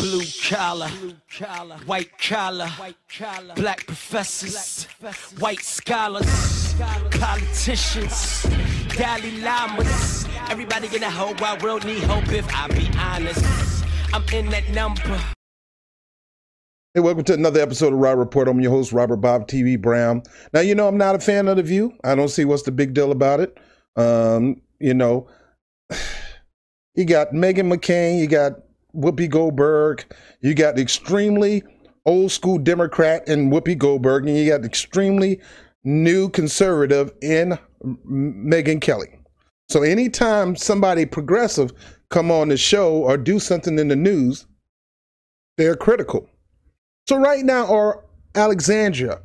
Blue collar, white collar, black professors, white scholars, politicians, Dalai Lamas. Everybody in the whole wide world need hope if I be honest. I'm in that number. Hey, welcome to another episode of Rob Report. I'm your host, Robert BOBTV Brown. Now, you know, I'm not a fan of The View. I don't see what's the big deal about it. You know, you got Meghan McCain, you got Whoopi Goldberg, you got the extremely old school Democrat in Whoopi Goldberg, and you got the extremely new conservative in Megyn Kelly. So anytime somebody progressive come on the show or do something in the news, they're critical. So right now are Alexandria,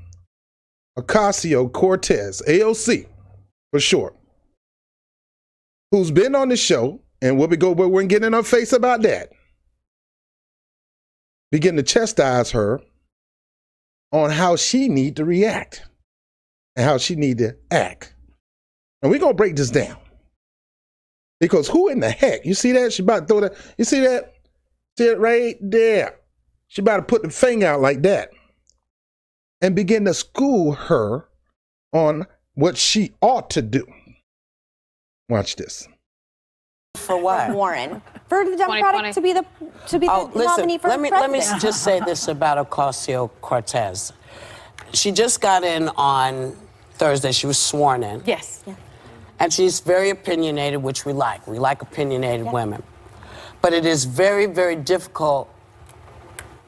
Ocasio, Cortez, AOC for short, who's been on the show, and Whoopi Goldberg wouldn't get in her face about that, begin to chastise her on how she need to react and how she need to act. And we're going to break this down. Because who in the heck? You see that? She about to throw that. You see that? See it right there. She about to put the finger out like that and begin to school her on what she ought to do. Watch this. For what? Warren. For the Democratic to be the nominee for president. Let me just say this about Ocasio-Cortez. She just got in on Thursday. She was sworn in. Yes. Yeah. And she's very opinionated, which we like. We like opinionated women. But it is very, very difficult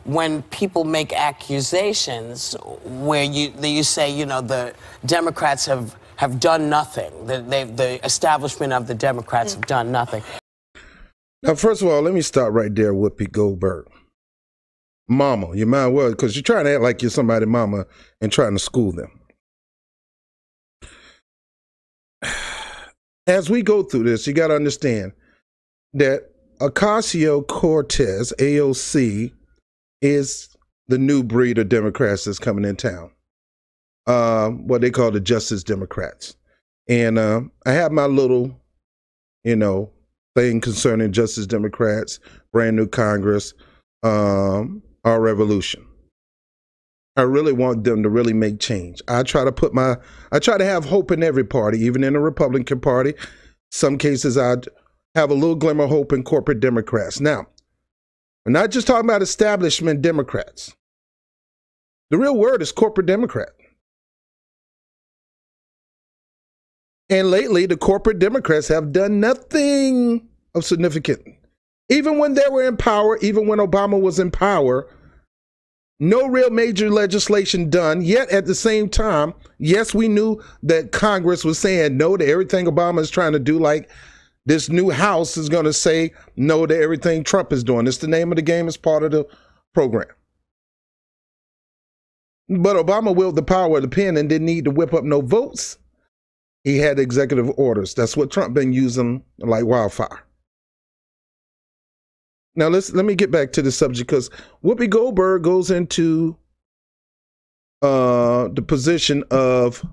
when people make accusations where you say, you know, the Democrats have done nothing. The establishment of the Democrats have done nothing. Now, first of all, let me stop right there, Whoopi Goldberg. Mama, you might well, because you're trying to act like you're somebody's mama and trying to school them. As we go through this, you got to understand that Ocasio-Cortez, AOC, is the new breed of Democrats that's coming in town. What they call the Justice Democrats. And I have my little, you know, thing concerning Justice Democrats, brand new Congress, our revolution. I really want them to really make change. I try to have hope in every party, even in the Republican Party. Some cases I have a little glimmer of hope in corporate Democrats. Now, we're not just talking about establishment Democrats. The real word is corporate Democrat. And lately, the corporate Democrats have done nothing of significance. Even when they were in power, even when Obama was in power, no real major legislation done. Yet at the same time, yes, we knew that Congress was saying no to everything Obama is trying to do, like this new House is going to say no to everything Trump is doing. It's the name of the game. It's part of the program. But Obama wielded the power of the pen and didn't need to whip up no votes. He had executive orders. That's what Trump been using like wildfire. Now let me get back to the subject, because Whoopi Goldberg goes into the position of,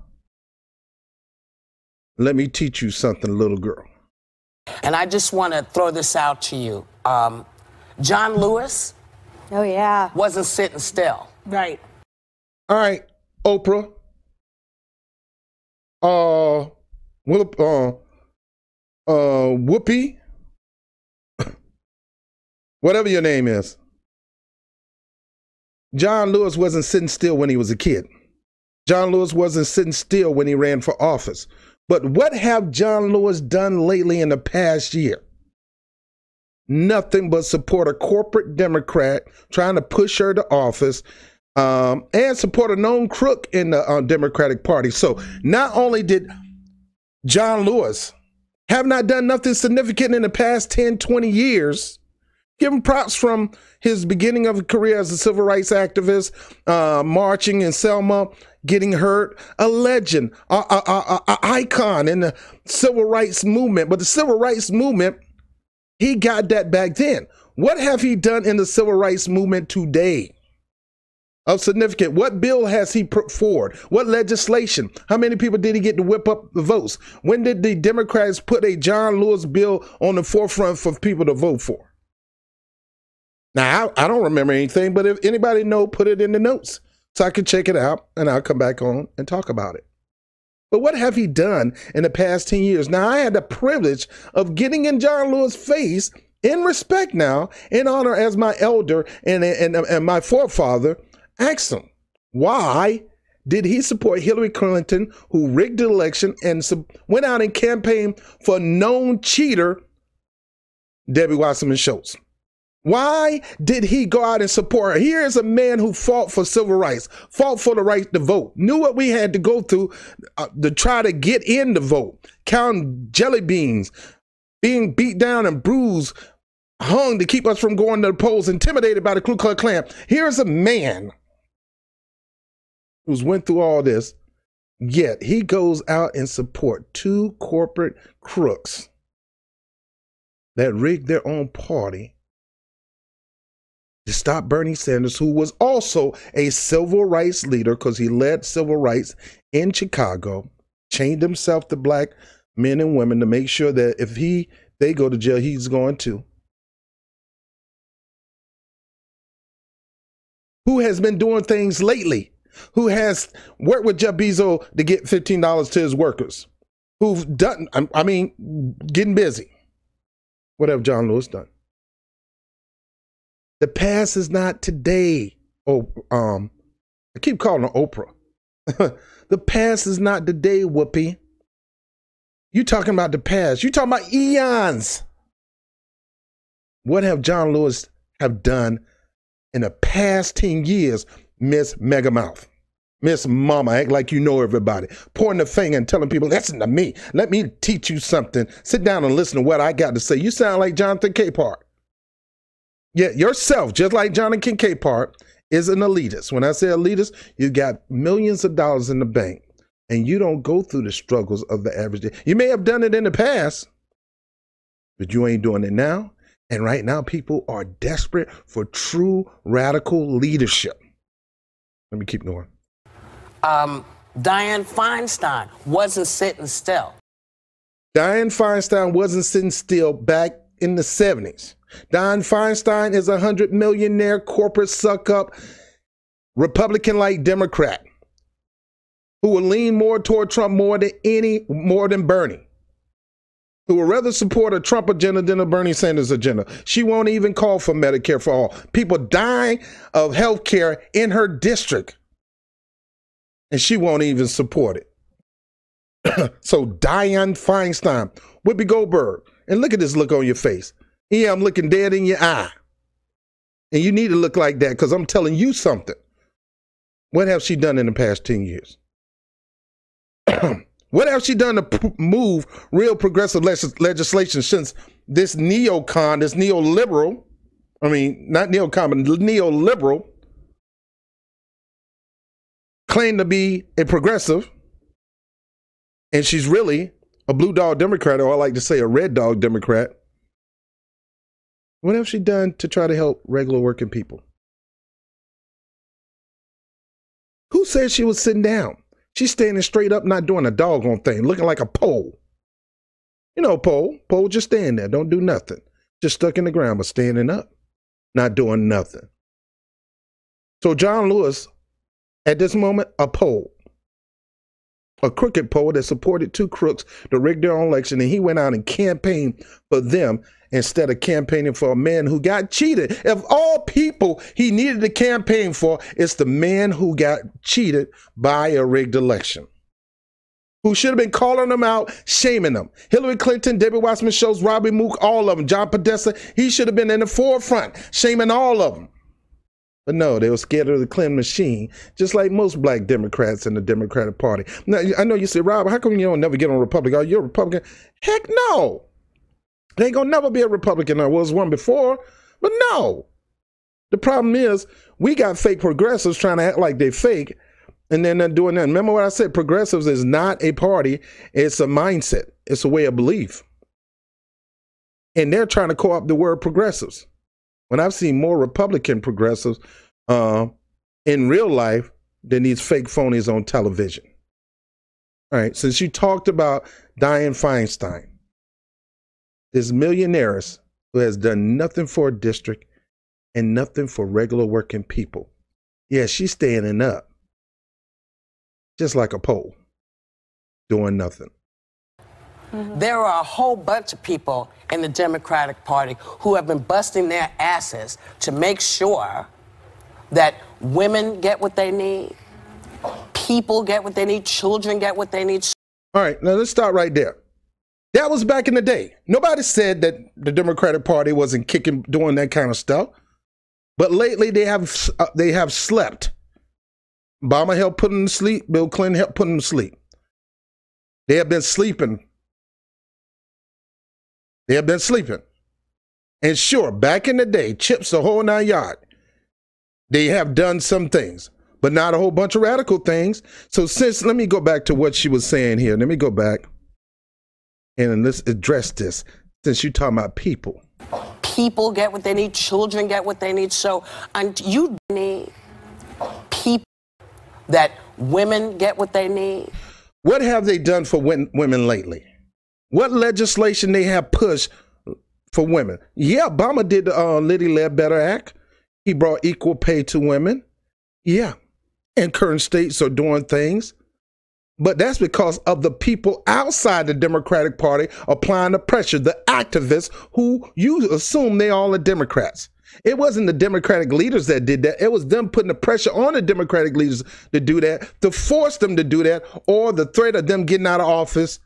let me teach you something, little girl. And I just want to throw this out to you. John Lewis. Oh, yeah. Wasn't sitting still. Right. All right, Oprah. Whoopi. Whatever your name is. John Lewis wasn't sitting still when he was a kid. John Lewis wasn't sitting still when he ran for office. But what have John Lewis done lately in the past year? Nothing but support a corporate Democrat trying to push her to office, and support a known crook in the Democratic Party. So not only did John Lewis have not done nothing significant in the past 10, 20 years, give him props from his beginning of a career as a civil rights activist, marching in Selma, getting hurt, a legend, a icon in the civil rights movement. But the civil rights movement, he got that back then. What have he done in the civil rights movement today of significant? What bill has he put forward? What legislation? How many people did he get to whip up the votes? When did the Democrats put a John Lewis bill on the forefront for people to vote for? Now, I don't remember anything, but if anybody know, put it in the notes so I can check it out and I'll come back on and talk about it. But what have he done in the past 10 years? Now, I had the privilege of getting in John Lewis' face in respect now, in honor as my elder and my forefather, asked him, why did he support Hillary Clinton, who rigged the election and went out and campaigned for known cheater, Debbie Wasserman Schultz? Why did he go out and support her? Here's a man who fought for civil rights, fought for the right to vote, knew what we had to go through to try to get in the vote, counting jelly beans, being beat down and bruised, hung to keep us from going to the polls, intimidated by the Ku Klux Klan. Here's a man who's went through all this, yet he goes out and support two corporate crooks that rigged their own party to stop Bernie Sanders, who was also a civil rights leader because he led civil rights in Chicago, chained himself to black men and women to make sure that if they go to jail, he's going to. Who has been doing things lately? Who has worked with Jeff Bezos to get $15 to his workers? Who've done, I mean, getting busy. What have John Lewis done? The past is not today. Oh, I keep calling her Oprah. The past is not today, Whoopi. You talking about the past. You talking about eons. What have John Lewis have done in the past 10 years, Miss Megamouth? Miss Mama, act like you know everybody. Pointing the finger and telling people, listen to me. Let me teach you something. Sit down and listen to what I got to say. You sound like Jonathan Capehart. Yeah, yourself, just like Jonathan Capehart, is an elitist. When I say elitist, you got millions of dollars in the bank, and you don't go through the struggles of the average day. You may have done it in the past, but you ain't doing it now. And right now, people are desperate for true radical leadership. Let me keep going. Dianne Feinstein wasn't sitting still. Dianne Feinstein wasn't sitting still back in the 70s. Dianne Feinstein is a 100 millionaire corporate suck-up, Republican-like Democrat who will lean more toward Trump more than Bernie, who would rather support a Trump agenda than a Bernie Sanders agenda. She won't even call for Medicare for all. People dying of health care in her district, and she won't even support it. So Dianne Feinstein, Whoopi Goldberg, and look at this look on your face. Yeah, I'm looking dead in your eye. And you need to look like that because I'm telling you something. What have she done in the past 10 years? What have she done to move real progressive legislation since this neocon, this neoliberal, I mean, not neocon, but neoliberal, claimed to be a progressive, and she's really a blue dog Democrat, or I like to say a red dog Democrat. What have she done to try to help regular working people? Who said she was sitting down? She's standing straight up, not doing a doggone thing, looking like a pole. You know, pole just stand there, don't do nothing. Just stuck in the ground, but standing up, not doing nothing. So John Lewis, at this moment, a pole. A crooked pole that supported two crooks to rig their own election, and he went out and campaigned for them instead of campaigning for a man who got cheated. Of all people he needed to campaign for, it's the man who got cheated by a rigged election, who should have been calling them out, shaming them. Hillary Clinton, Debbie Wasserman Schultz, Robbie Mook, all of them, John Podesta, he should have been in the forefront, shaming all of them. But no, they were scared of the Clinton machine, just like most black Democrats in the Democratic Party. Now, I know you say, Rob, how come you don't never get on Republican? Are you a Republican? Heck no. There ain't gonna never be a Republican. There was one before, but no. The problem is we got fake progressives trying to act like they're fake, and then they're doing that. Remember what I said, progressives is not a party, it's a mindset. It's a way of belief. And they're trying to co-opt the word progressives. When I've seen more Republican progressives in real life than these fake phonies on television. All right, since you talked about Dianne Feinstein, this millionaire who has done nothing for a district and nothing for regular working people. Yeah, she's standing up, just like a pole, doing nothing. There are a whole bunch of people in the Democratic Party who have been busting their asses to make sure that women get what they need, people get what they need, children get what they need. All right, now let's start right there. That was back in the day. Nobody said that the Democratic Party wasn't doing that kind of stuff. But lately they have slept. Obama helped put them to sleep. Bill Clinton helped put them to sleep. They have been sleeping. They have been sleeping. And sure, back in the day, chips the whole 9 yards. They have done some things, but not a whole bunch of radical things. So let me go back to what she was saying here. Let me go back and let's address this, since you're talking about people. People get what they need, children get what they need. So you need people that women get what they need. What have they done for women lately? What legislation they have pushed for women? Yeah, Obama did the Liddy Ledbetter Act. He brought equal pay to women. Yeah, and current states are doing things. But that's because of the people outside the Democratic Party applying the pressure, the activists who you assume they all are Democrats. It wasn't the Democratic leaders that did that. It was them putting the pressure on the Democratic leaders to do that, to force them to do that, or the threat of them getting out of office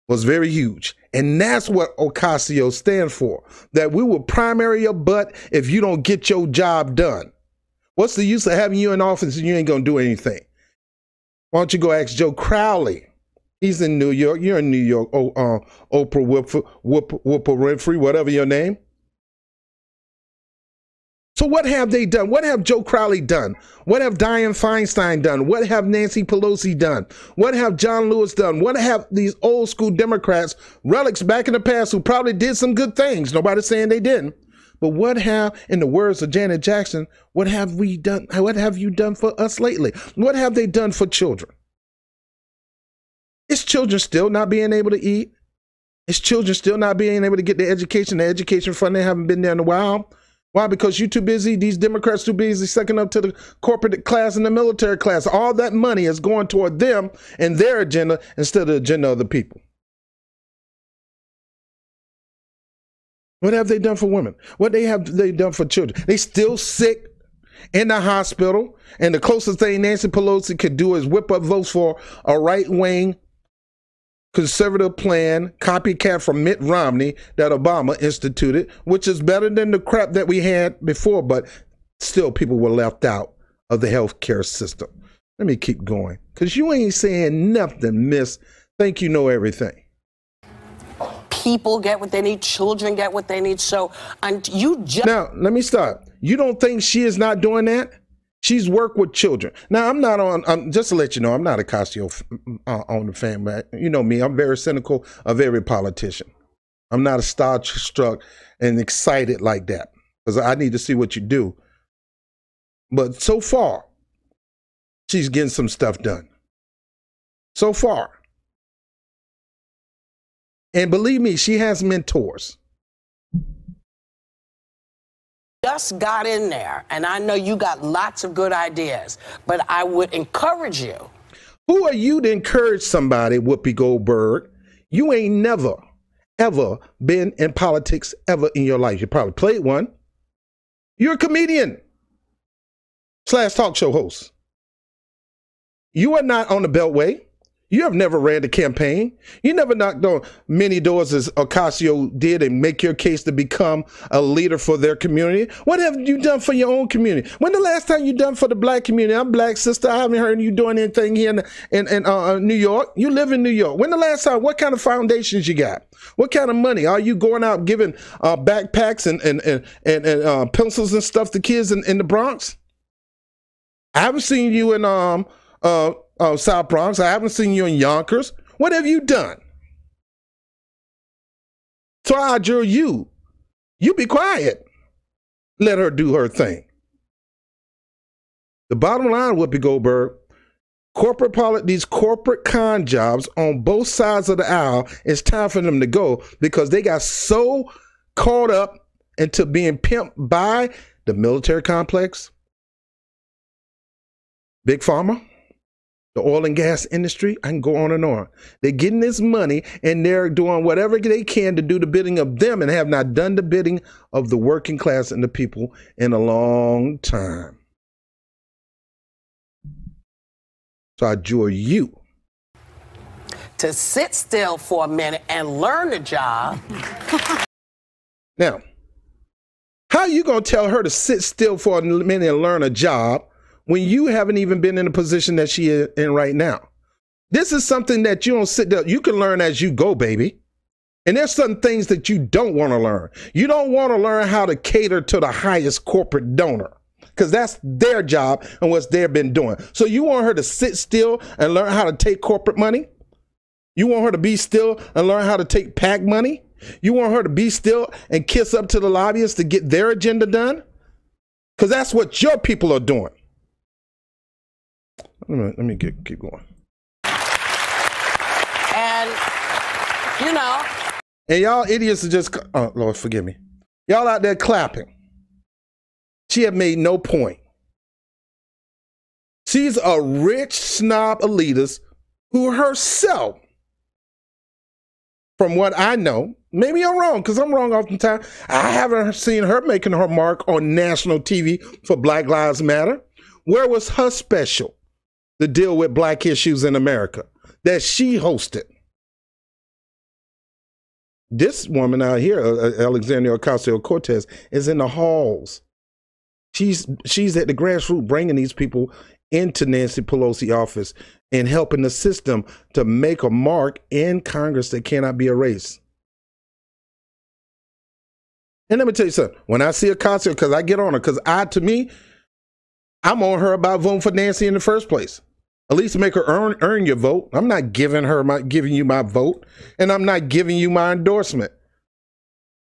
was very huge. And that's what Ocasio stands for, that we will primary your butt if you don't get your job done. What's the use of having you in office and you ain't going to do anything? Why don't you go ask Joe Crowley? He's in New York. You're in New York. Oprah Winfrey, whatever your name. So what have they done? What have Joe Crowley done? What have Dianne Feinstein done? What have Nancy Pelosi done? What have John Lewis done? What have these old school Democrats, relics back in the past, who probably did some good things? Nobody's saying they didn't. But what have, in the words of Janet Jackson, what have we done? What have you done for us lately? What have they done for children? Is children still not being able to eat? Is children still not being able to get their education? The education fund, they haven't been there in a while. Why? Because you're too busy. These Democrats too busy sucking up to the corporate class and the military class. All that money is going toward them and their agenda instead of the agenda of the people. What have they done for women? What have they done for children? They still sick in the hospital, and the closest thing Nancy Pelosi could do is whip up votes for a right-wing conservative plan, copycat from Mitt Romney that Obama instituted, which is better than the crap that we had before, but still people were left out of the healthcare system. Let me keep going, because you ain't saying nothing, miss. Think you know everything. People get what they need, children get what they need. So you just... Now, let me start. You don't think she is not doing that? She's worked with children. Now, I'm not on, just to let you know, I'm not a Ocasio on the fan, but you know me, I'm very cynical of every politician. I'm not a starstruck and excited like that, because I need to see what you do. But so far, she's getting some stuff done. So far. And believe me, she has mentors. Just got in there, and I know you got lots of good ideas, but I would encourage you. Who are you to encourage somebody, Whoopi Goldberg? You ain't never, ever been in politics ever in your life. You probably played one. You're a comedian / talk show host. You are not on the Beltway. You have never ran the campaign. You never knocked on many doors as Ocasio did and make your case to become a leader for their community. What have you done for your own community? When the last time you done for the black community? I'm black, sister. I haven't heard you doing anything here in New York. You live in New York. When the last time? What kind of foundations you got? What kind of money? Are you going out giving backpacks and pencils and stuff to kids in the Bronx? I haven't seen you in South Bronx. I haven't seen you in Yonkers. What have you done? So I adjure you be quiet. Let her do her thing. The bottom line, Whoopi Goldberg, these corporate con jobs on both sides of the aisle, it's time for them to go, because they got so caught up into being pimped by the military complex, Big Pharma, the oil and gas industry. I can go on and on. They're getting this money and they're doing whatever they can to do the bidding of them and have not done the bidding of the working class and the people in a long time. So I adjure you to sit still for a minute and learn the job. Now, how are you going to tell her to sit still for a minute and learn a job when you haven't even been in the position that she is in right now? This is something that you don't sit down. You can learn as you go, baby. And there's some things that you don't want to learn. You don't want to learn how to cater to the highest corporate donor, because that's their job and what they've been doing. So you want her to sit still and learn how to take corporate money? You want her to be still and learn how to take PAC money? You want her to be still and kiss up to the lobbyists to get their agenda done? Because that's what your people are doing. Let me keep going. And, you know. And y'all idiots are just, oh, Lord, forgive me. Y'all out there clapping. She had made no point. She's a rich snob elitist who herself, from what I know, maybe I'm wrong, because I'm wrong oftentimes, I haven't seen her making her mark on national TV for Black Lives Matter. Where was her special to deal with black issues in America that she hosted? This woman out here, Alexandria Ocasio Cortez, is in the halls. She's at the grassroots bringing these people into Nancy Pelosi office and helping the system to make a mark in Congress that cannot be erased. And let me tell you something. When I see Ocasio, because I get on her, because to me, I'm on her about voting for Nancy in the first place. At least make her earn your vote. I'm not giving you my vote, and I'm not giving you my endorsement.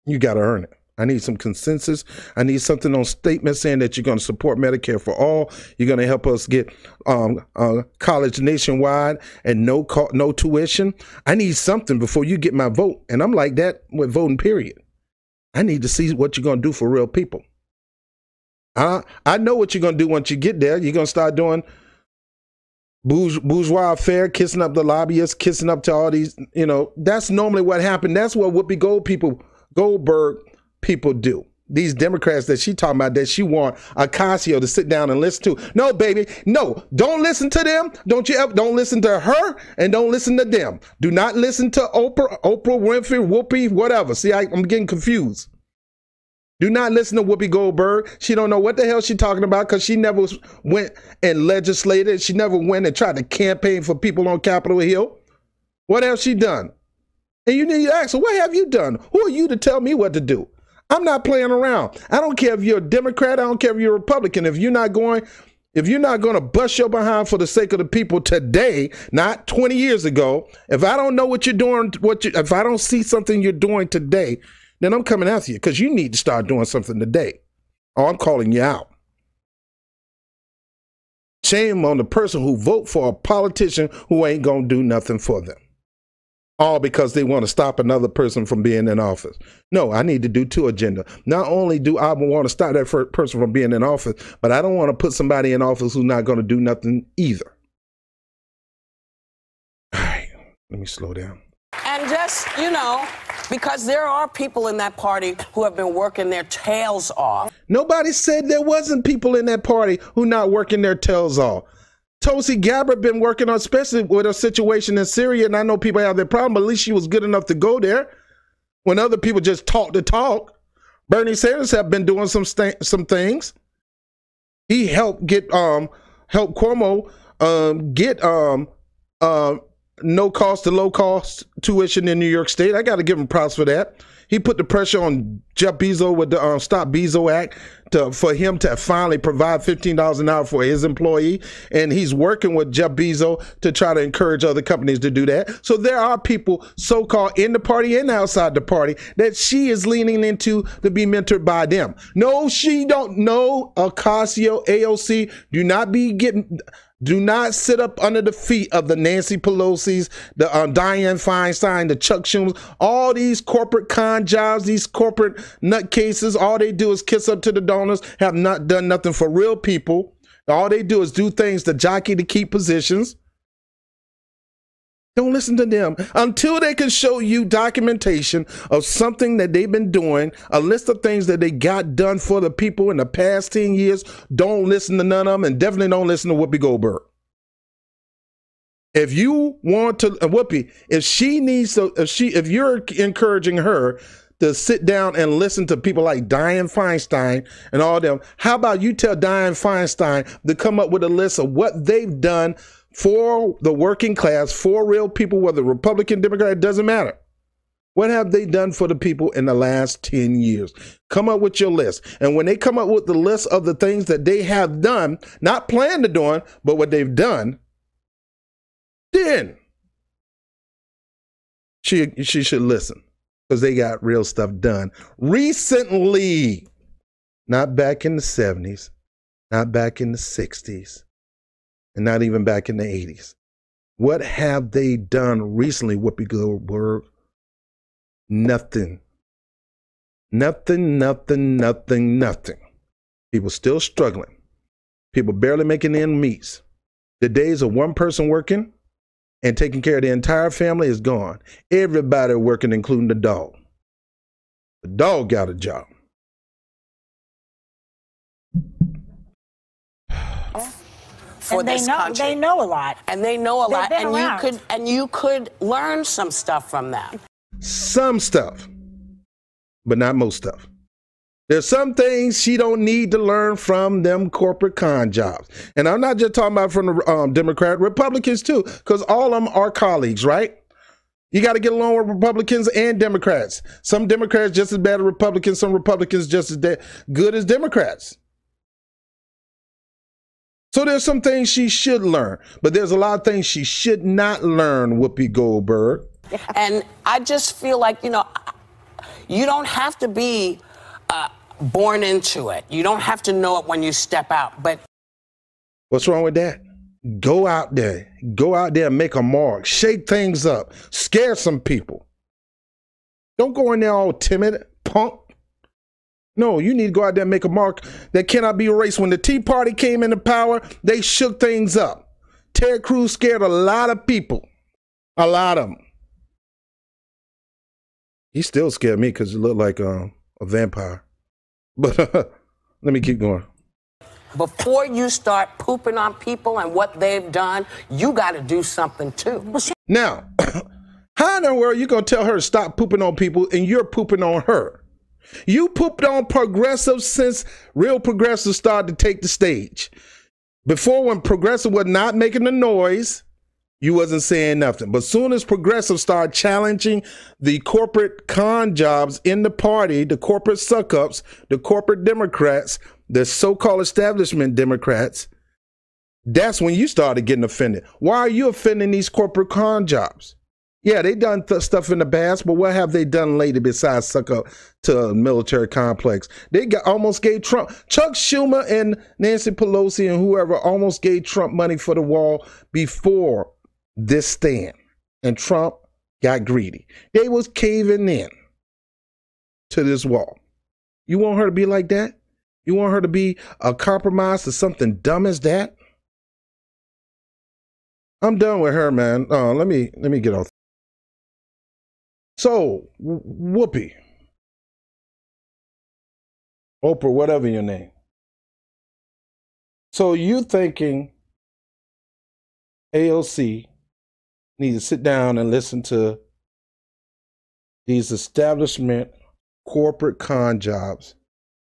You got to earn it. I need some consensus. I need something on statement saying that you're going to support Medicare for all. You're going to help us get college nationwide and no tuition. I need something before you get my vote. And I'm like that with voting, period. I need to see what you're going to do for real people. I know what you're going to do once you get there. You're going to start doing bourgeois affair, kissing up the lobbyists, kissing up to all these, you know, that's normally what happened. That's what Whoopi Goldberg people do. These Democrats that she talking about that she want Ocasio to sit down and listen to. No, baby, no, don't listen to them. Don't listen to her and don't listen to them. Do not listen to Oprah Winfrey, Whoopi, whatever. See, I'm getting confused. Do not listen to Whoopi Goldberg. She don't know what the hell she's talking about because she never went and legislated. She never went and tried to campaign for people on Capitol Hill. What else she done? And you need to ask her, what have you done? Who are you to tell me what to do? I'm not playing around. I don't care if you're a Democrat. I don't care if you're a Republican. If you're not going to bust your behind for the sake of the people today, not 20 years ago, if I don't know what you're doing, if I don't see something you're doing today, then I'm coming after you because you need to start doing something today. Or I'm calling you out. Shame on the person who vote for a politician who ain't going to do nothing for them. All because they want to stop another person from being in office. No, I need to do two agenda. Not only do I want to stop that person from being in office, but I don't want to put somebody in office who's not going to do nothing either. All right, let me slow down. And just, you know, because there are people in that party who have been working their tails off. Nobody said there wasn't people in that party who not working their tails off. Tulsi Gabbard been working on, especially with her situation in Syria, and I know people have their problem, but at least she was good enough to go there when other people just talk the talk. Bernie Sanders have been doing some things. He helped help Cuomo get no cost to low cost tuition in New York State. I got to give him props for that. He put the pressure on Jeff Bezos with the Stop Bezos Act for him to finally provide $15 an hour for his employee. And he's working with Jeff Bezos to try to encourage other companies to do that. So there are people so-called in the party and outside the party that she is leaning into to be mentored by them. No, she don't know. Ocasio, AOC, do not be getting... Do not sit up under the feet of the Nancy Pelosi's, the Dianne Feinstein, the Chuck Schumers, all these corporate con jobs, these corporate nutcases. All they do is kiss up to the donors, have not done nothing for real people. All they do is do things to jockey to keep positions. Don't listen to them until they can show you documentation of something that they've been doing, a list of things that they got done for the people in the past 10 years. Don't listen to none of them, and definitely don't listen to Whoopi Goldberg. If you want to, Whoopi, if she needs to, if you're encouraging her to sit down and listen to people like Dianne Feinstein and all them, how about you tell Dianne Feinstein to come up with a list of what they've done for the working class, for real people, whether Republican, Democrat, it doesn't matter. What have they done for the people in the last 10 years? Come up with your list. And when they come up with the list of the things that they have done, not plan to do, but what they've done, then she should listen, because they got real stuff done recently, not back in the 70s, not back in the 60s. And not even back in the 80s. What have they done recently, Whoopi Goldberg? Nothing. Nothing, nothing, nothing, nothing. People still struggling. People barely making ends meet. The days of one person working and taking care of the entire family is gone. Everybody working, including the dog. The dog got a job. For this country. They know a lot. And they know a lot. And you could learn some stuff from them. Some stuff, but not most stuff. There's some things she don't need to learn from them corporate con jobs. And I'm not just talking about from the Democrat, Republicans too, because all of them are colleagues, right? You got to get along with Republicans and Democrats. Some Democrats just as bad as Republicans, some Republicans just as good as Democrats. So there's some things she should learn, but there's a lot of things she should not learn, Whoopi Goldberg. And I just feel like, you know, you don't have to be born into it. You don't have to know it when you step out. But what's wrong with that? Go out there. Go out there and make a mark. Shake things up. Scare some people. Don't go in there all timid, punk. No, you need to go out there and make a mark that cannot be erased. When the Tea Party came into power, they shook things up. Ted Cruz scared a lot of people. A lot of them. He still scared me because he looked like a vampire. But let me keep going. Before you start pooping on people and what they've done, you got to do something too. Now, how in the world are you going to tell her to stop pooping on people and you're pooping on her? You pooped on progressives since real progressives started to take the stage. Before, when progressive was not making the noise, you wasn't saying nothing. But soon as progressives started challenging the corporate con jobs in the party, the corporate suck-ups, the corporate Democrats, the so-called establishment Democrats, that's when you started getting offended. Why are you offending these corporate con jobs? Yeah, they done stuff in the past, but what have they done lately besides suck up to a military complex? They almost gave Trump, Chuck Schumer and Nancy Pelosi and whoever almost gave Trump money for the wall before this stand. And Trump got greedy. They was caving in to this wall. You want her to be like that? You want her to be a compromise to something dumb as that? I'm done with her, man. Let me get off. So, Whoopi, Oprah, whatever your name. So you thinking AOC needs to sit down and listen to these establishment corporate con jobs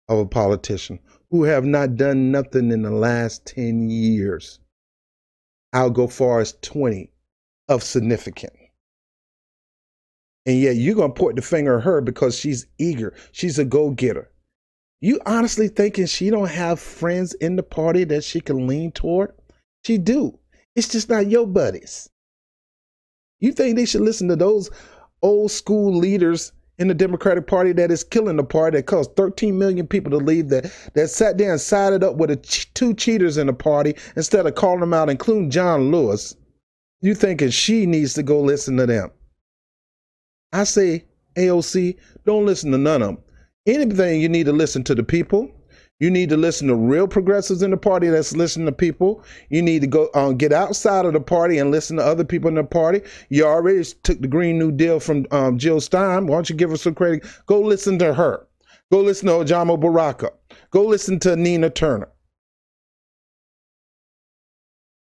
of a politician who have not done nothing in the last 10 years. I'll go far as 20 of significant. And yet you're going to point the finger at her because she's eager. She's a go-getter. You honestly thinking she don't have friends in the party that she can lean toward? She do. It's just not your buddies. You think they should listen to those old school leaders in the Democratic Party that is killing the party, that caused 13 million people to leave, that sat there and sided up with the two cheaters in the party instead of calling them out, including John Lewis. You thinking she needs to go listen to them? I say, AOC, don't listen to none of them. Anything, you need to listen to the people. You need to listen to real progressives in the party that's listening to people. You need to go get outside of the party and listen to other people in the party. You already took the Green New Deal from Jill Stein. Why don't you give her some credit? Go listen to her. Go listen to Ojama Baraka. Go listen to Nina Turner.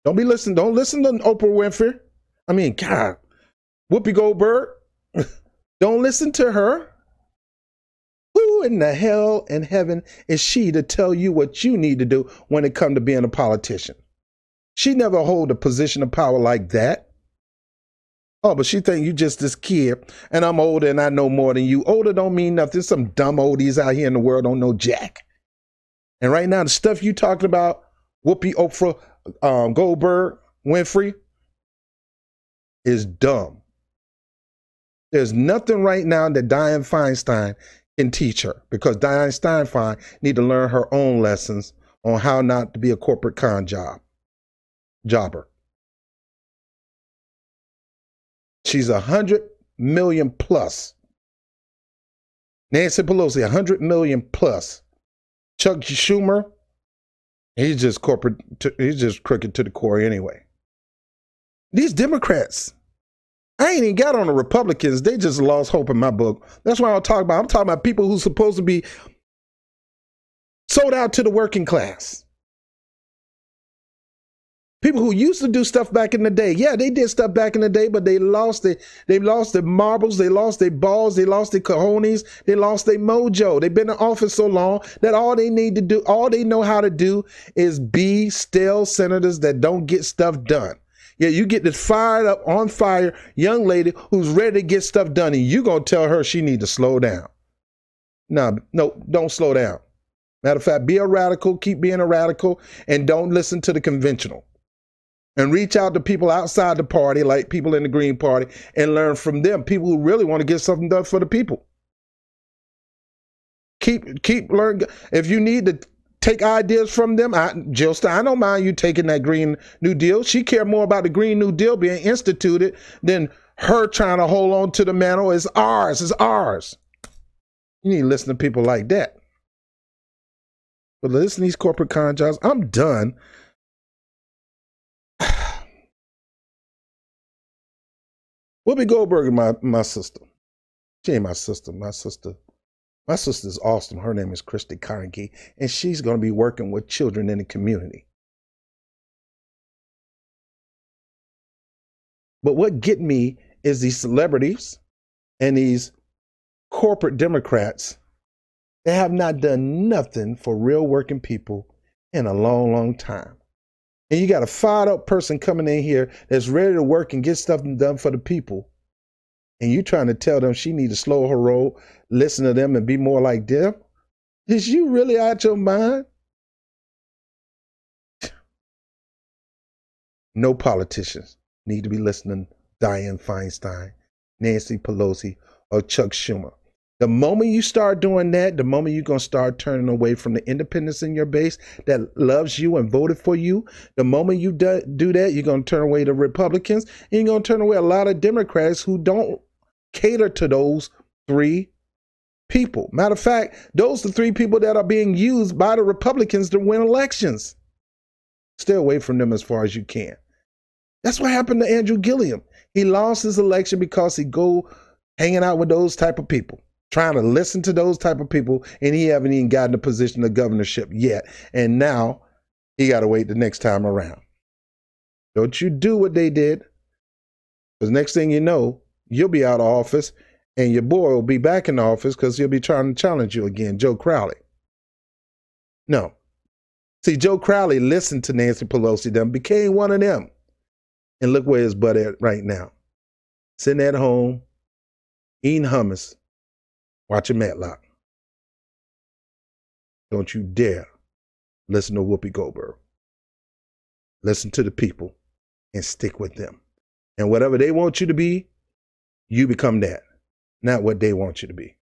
Don't listen to Oprah Winfrey. I mean, God, Whoopi Goldberg. Don't listen to her. Who in the hell in heaven is she to tell you what you need to do when it comes to being a politician? She never hold a position of power like that. Oh, but she think you just this kid, and I'm older and I know more than you. Older don't mean nothing. Some dumb oldies out here in the world don't know jack. And right now, the stuff you talking about, Whoopi, Oprah, Goldberg, Winfrey, is dumb. There's nothing right now that Dianne Feinstein can teach her, because Dianne Feinstein need to learn her own lessons on how not to be a corporate con jobber. She's 100 million plus. Nancy Pelosi, 100 million plus. Chuck Schumer, he's just corporate. He's just crooked to the core anyway. These Democrats, I ain't even got on the Republicans. They just lost hope in my book. That's what I'm talking about. I'm talking about people who's supposed to be sold out to the working class. People who used to do stuff back in the day. Yeah, they did stuff back in the day, but they lost their marbles, they lost their balls, they lost their cojones, they lost their mojo. They've been in office so long that all they need to do, all they know how to do is be stale senators that don't get stuff done. Yeah, you get this fired up, on fire young lady who's ready to get stuff done, and you going to tell her she need to slow down. No, don't slow down. Matter of fact, be a radical, keep being a radical, and don't listen to the conventional. And reach out to people outside the party, like people in the Green Party, and learn from them, people who really want to get something done for the people. Keep learning. If you need to take ideas from them, Jill Stein, I don't mind you taking that Green New Deal. She cared more about the Green New Deal being instituted than her trying to hold on to the mantle. It's ours. It's ours. You need to listen to people like that. But listen to these corporate con jobs. I'm done. Whoopi Goldberg is my sister. She ain't my sister. My sister's awesome. Her name is Christy Carnegie, and she's going to be working with children in the community. But what get me is these celebrities and these corporate Democrats that have not done nothing for real working people in a long, long time. And you got a fired up person coming in here that's ready to work and get stuff done for the people. And you trying to tell them she need to slow her roll, listen to them, and be more like them? Is you really out your mind? No politicians need to be listening to Dianne Feinstein, Nancy Pelosi, or Chuck Schumer. The moment you start doing that, the moment you're going to start turning away from the independents in your base that loves you and voted for you, the moment you do that, you're going to turn away the Republicans, and you're going to turn away a lot of Democrats who don't cater to those three people. Matter of fact, those are the three people that are being used by the Republicans to win elections. Stay away from them as far as you can. That's what happened to Andrew Gillum. He lost his election because he go hanging out with those type of people, trying to listen to those type of people, and he haven't even gotten a position of governorship yet. And now he got to wait the next time around. Don't you do what they did, because next thing you know, you'll be out of office, and your boy will be back in office because he'll be trying to challenge you again, Joe Crowley. No. See, Joe Crowley listened to Nancy Pelosi, them, became one of them. And look where his butt at right now. Sitting at home, eating hummus, watching Matlock. Don't you dare listen to Whoopi Goldberg. Listen to the people and stick with them. And whatever they want you to be, you become that. not what they want you to be.